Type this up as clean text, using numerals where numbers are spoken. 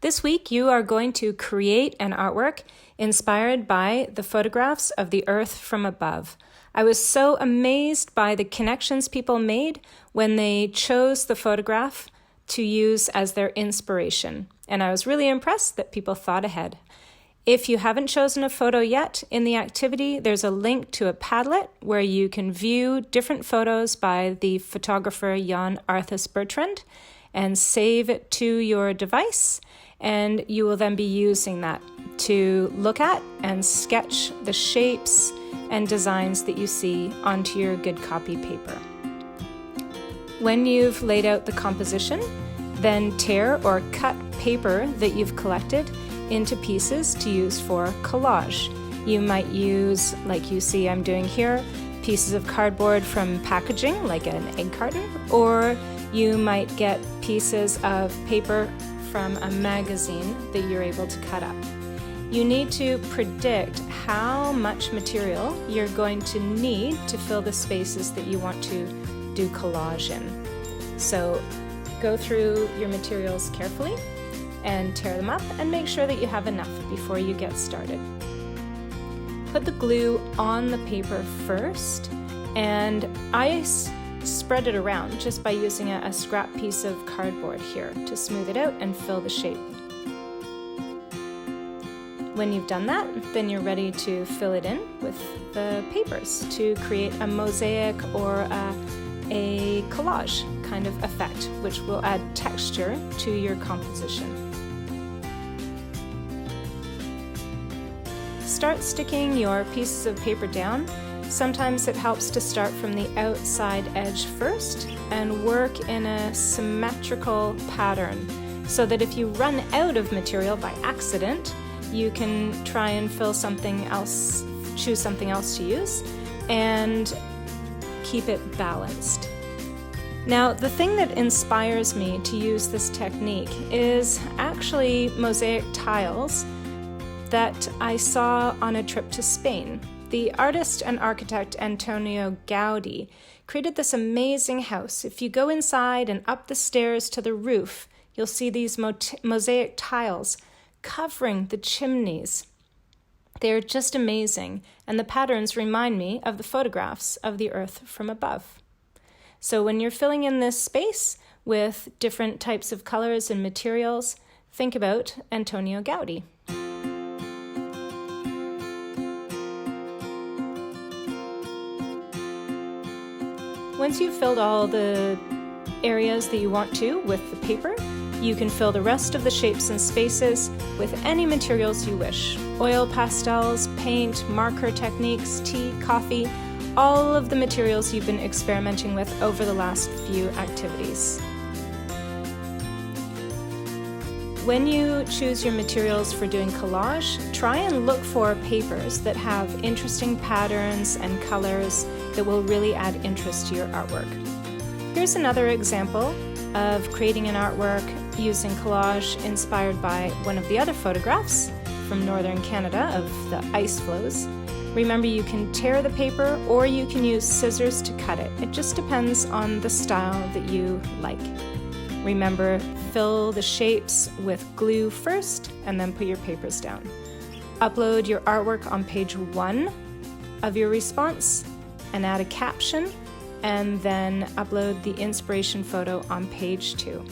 This week, you are going to create an artwork inspired by the photographs of the Earth from above. I was so amazed by the connections people made when they chose the photograph to use as their inspiration. And I was really impressed that people thought ahead. If you haven't chosen a photo yet, in the activity, there's a link to a Padlet where you can view different photos by the photographer Yann Arthus-Bertrand and save it to your device. And you will then be using that to look at and sketch the shapes and designs that you see onto your good copy paper. When you've laid out the composition, then tear or cut paper that you've collected into pieces to use for collage. You might use, like you see I'm doing here, pieces of cardboard from packaging, like an egg carton, or you might get pieces of paper from a magazine that you're able to cut up. You need to predict how much material you're going to need to fill the spaces that you want to do collage in. So go through your materials carefully and tear them up and make sure that you have enough before you get started. Put the glue on the paper first, and I spread it around just by using a scrap piece of cardboard here to smooth it out and fill the shape. When you've done that, then you're ready to fill it in with the papers to create a mosaic or a collage kind of effect, which will add texture to your composition. Start sticking your pieces of paper down. Sometimes it helps to start from the outside edge first and work in a symmetrical pattern so that if you run out of material by accident, you can try and fill something else, choose something else to use, and keep it balanced. Now, the thing that inspires me to use this technique is actually mosaic tiles that I saw on a trip to Spain. The artist and architect Antonio Gaudi created this amazing house. If you go inside and up the stairs to the roof, you'll see these mosaic tiles covering the chimneys. They're just amazing, and the patterns remind me of the photographs of the Earth from above. So when you're filling in this space with different types of colors and materials, think about Antonio Gaudi. Once you've filled all the areas that you want to with the paper, you can fill the rest of the shapes and spaces with any materials you wish. Oil pastels, paint, marker techniques, tea, coffee, all of the materials you've been experimenting with over the last few activities. When you choose your materials for doing collage, try and look for papers that have interesting patterns and colors that will really add interest to your artwork. Here's another example of creating an artwork using collage inspired by one of the other photographs from northern Canada of the ice floes. Remember, you can tear the paper or you can use scissors to cut it. It just depends on the style that you like. Remember, fill the shapes with glue first and then put your papers down. Upload your artwork on page 1 of your response and add a caption, and then upload the inspiration photo on page 2.